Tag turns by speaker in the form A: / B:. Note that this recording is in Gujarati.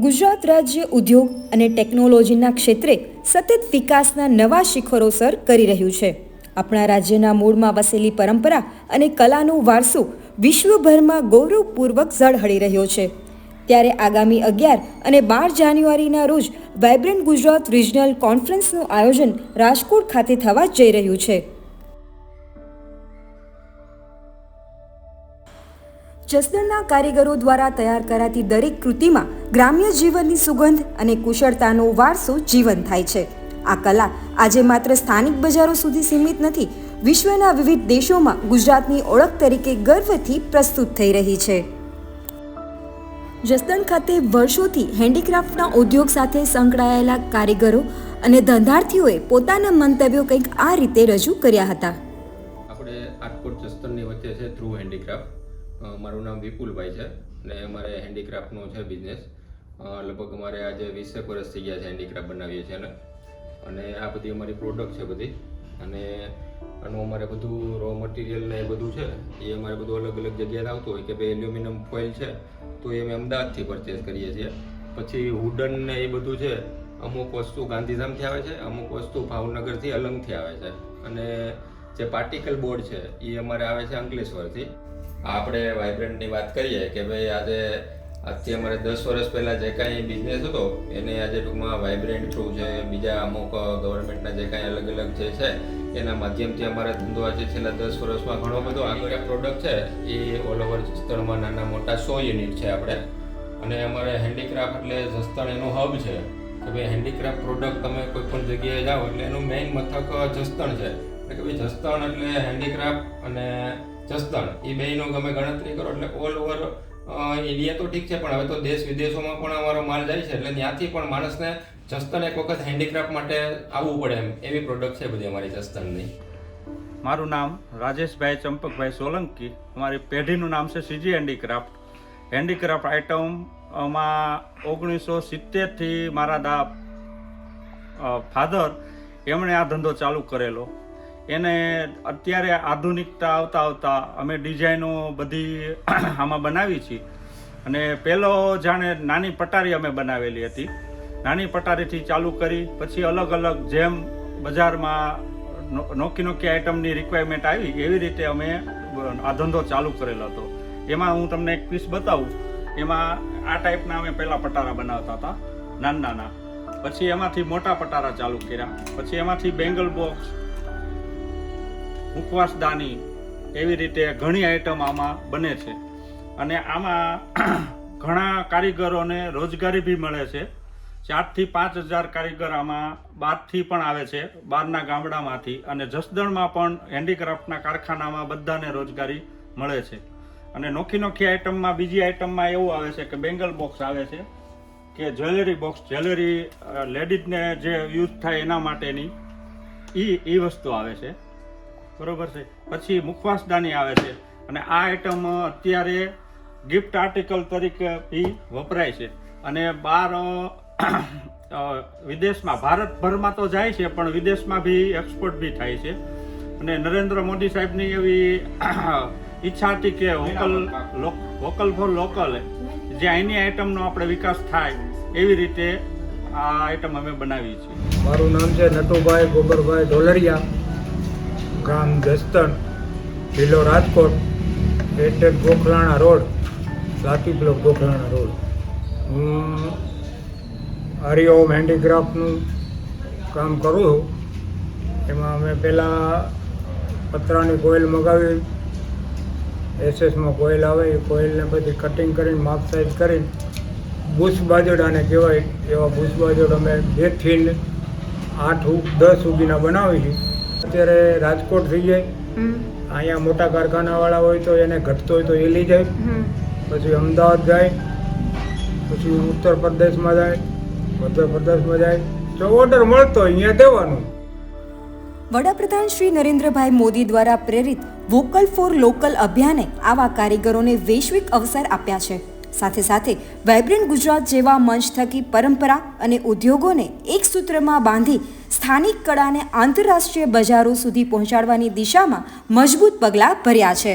A: ગુજરાત રાજ્ય ઉદ્યોગ અને ટેકનોલોજીના ક્ષેત્રે સતત વિકાસના નવા શિખરો સર કરી રહ્યું છે. આપણા રાજ્યના મૂળમાં વસેલી પરંપરા અને કલાનો વારસો વિશ્વભરમાં ગૌરવપૂર્વક ઝળહળી રહ્યો છે. ત્યારે આગામી 11 અને 12 જાન્યુઆરીના રોજ વાઇબ્રન્ટ ગુજરાત રિજનલ કોન્ફરન્સનું આયોજન રાજકોટ ખાતે થવા જઈ રહ્યું છે. જસદણના કારીગરો દ્વારા તૈયાર કરાતી દરેક કૃતિમાં ગ્રામ્ય જીવનની સુગંધ અને કુશળતાનો વારસો જીવંત થાય છે. આ કલા આજે માત્ર સ્થાનિક બજારો સુધી સીમિત નથી, વિશ્વના વિવિધ દેશોમાં ગુજરાતની ઓળખ તરીકે ગર્વથી પ્રસ્તુત થઈ રહી છે. જસદણ ખાતે વર્ષોથી હેન્ડીક્રાફ્ટના ઉદ્યોગ સાથે સંકળાયેલા કારીગરો અને ધંધાર્થીઓએ પોતાના મંતવ્યો કંઈક આ રીતે રજૂ કર્યા હતા.
B: આપણે રાજકોટ જસદણની વચ્ચે છે ધ્રુવ હેન્ડીક્રાફ્ટ. મારું નામ વિપુલભાઈ છે અને અમારે હેન્ડીક્રાફ્ટનો છે બિઝનેસ. લગભગ અમારે આજે 20 વર્ષ થઈ ગયા છે હેન્ડીક્રાફ્ટ બનાવીએ છીએ અને આ બધી અમારી પ્રોડક્ટ છે બધી. અને આનું અમારે બધું રો મટીરિયલ ને એ બધું છે એ અમારે બધું અલગ અલગ જગ્યાએ આવતું હોય કે ભાઈ એલ્યુમિનિયમ ફોઇલ છે તો એ અમે અમદાવાદથી પરચેસ કરીએ છીએ. પછી વુડન ને એ બધું છે, અમુક વસ્તુ ગાંધીધામથી આવે છે, અમુક વસ્તુ ભાવનગરથી અલંગથી આવે છે. અને જે પાર્ટિકલ બોર્ડ છે એ અમારે આવે છે અંકલેશ્વરથી. આપણે વાઇબ્રન્ટની વાત કરીએ કે ભાઈ આજથી અમારે 10 વર્ષ પહેલાં જે કાંઈ બિઝનેસ હતો એને આજે ટૂંકમાં વાઇબ્રન્ટ થ્રુ છે, બીજા અમુક ગવર્મેન્ટના જે કાંઈ અલગ અલગ જે છે એના માધ્યમથી અમારા ધંધો આજે છેલ્લા 10 વર્ષમાં ઘણો બધો આગળ પ્રોડક્ટ છે એ ઓલ ઓવર જસદણમાં નાના મોટા 100 યુનિટ છે આપણે. અને અમારે હેન્ડીક્રાફ્ટ એટલે જસદણ એનું હબ છે કે ભાઈ હેન્ડીક્રાફ્ટ પ્રોડક્ટ તમે કોઈ પણ જગ્યાએ જાઓ એટલે એનું મેઇન મથક જસદણ છે કે ભાઈ જસદણ એટલે હેન્ડીક્રાફ્ટ અને જસદણ એ બેયનો તમે ગણતરી કરો એટલે ઓલ ઓવર ઇન્ડિયા તો ઠીક છે પણ હવે તો દેશ વિદેશોમાં પણ અમારો માલ જાય છે એટલે ત્યાંથી પણ માણસને જસદણ એક વખત હેન્ડીક્રાફ્ટ માટે આવવું પડે એમ એવી પ્રોડક્ટ છે બધી અમારી જસદણની.
C: મારું નામ રાજેશભાઈ ચંપકભાઈ સોલંકી. અમારી પેઢીનું નામ છે સીજી હેન્ડીક્રાફ્ટ. હેન્ડીક્રાફ્ટ આઇટમમાં 1970થી મારા ફાધર એમણે આ ધંધો ચાલુ કરેલો. એને અત્યારે આધુનિકતા આવતા અમે ડિઝાઇનો બધી આમાં બનાવી છીએ. અને પહેલો જાણે નાની પટારી અમે બનાવેલી હતી. નાની પટારીથી ચાલુ કરી પછી અલગ અલગ જેમ બજારમાં નોકી આઇટમની રિક્વાયરમેન્ટ આવી એવી રીતે અમે આ ધંધો ચાલુ કરેલો હતો. એમાં હું તમને એક પીસ બતાવું. એમાં આ ટાઈપના અમે પહેલાં પટારા બનાવતા હતા નાના. પછી એમાંથી મોટા પટારા ચાલુ કર્યા. પછી એમાંથી બેંગલ બોક્સ, મુખવાસદાની, એવી રીતે ઘણી આઈટમ આમાં બને છે. અને આમાં ઘણા કારીગરોને રોજગારી બી મળે છે. 4 થી 5 હજાર કારીગર આમાં બહારથી પણ આવે છે, બહારના ગામડામાંથી. અને જસદણમાં પણ હેન્ડીક્રાફ્ટના કારખાનામાં બધાને રોજગારી મળે છે. અને નોખી આઈટમમાં બીજી આઈટમમાં એવું આવે છે કે બેંગલ બોક્સ આવે છે કે જ્વેલરી બોક્સ, જ્વેલરી લેડીઝને જે યુઝ થાય એના માટેની એ વસ્તુ આવે છે, બરોબર છે. પછી મુખવાસદાની આવે છે. અને આ આઈટમ અત્યારે ગિફ્ટ આર્ટિકલ તરીકે બી વપરાય છે. અને બહાર વિદેશમાં, ભારતભરમાં તો જાય છે પણ વિદેશમાં બી એક્સપોર્ટ બી થાય છે. અને નરેન્દ્ર મોદી સાહેબની એવી ઈચ્છા હતી કે વોકલ ફોર લોકલ, જે અહીંની આઈટમનો આપણે વિકાસ થાય એવી રીતે આ આઈટમ અમે બનાવી છીએ.
D: મારું નામ છે નટુભાઈ ગોબરભાઈ ઢોલરિયા, ગામ જસદણ, જિલ્લો Rajkot, attack ગોખલાણા road, લાતી block ગોખલાણા road. હું હરિઓમ હેન્ડીક્રાફ્ટનું કામ કરું છું. એમાં અમે પહેલાં પતરાની કોઇલ મગાવી, એસએસમાં કોઇલ આવે એ કોઇલને પછી કટિંગ કરીને માપ સાઇઝ કરીને બુશ બાજોડાને કહેવાય એવા બુશ બાજોડ અમે 2 થી 8 10 સુધીના બનાવી છીએ. અત્યારે રાજકોટ થઈ જાય, અહીંયા મોટા કારખાનાવાળા હોય તો એને ઘટતો હોય તો એ લઈ જાય, પછી અમદાવાદ જાય, પછી ઉત્તર પ્રદેશમાં જાય, મધ્યપ્રદેશમાં જાય, જો ઓર્ડર મળતો હોય અહીંયા દેવાનું.
A: વડાપ્રધાન શ્રી નરેન્દ્રભાઈ મોદી દ્વારા પ્રેરિત વોકલ ફોર લોકલ અભિયાને આવા કારીગરોને વૈશ્વિક અવસર આપ્યા છે. સાથે સાથે વાઇબ્રન્ટ ગુજરાત જેવા મંચ થકી પરંપરા અને ઉદ્યોગોને એક સૂત્રમાં બાંધી સ્થાનિક કળાને આંતરરાષ્ટ્રીય બજારો સુધી પહોંચાડવાની દિશામાં મજબૂત પગલાં ભર્યા છે.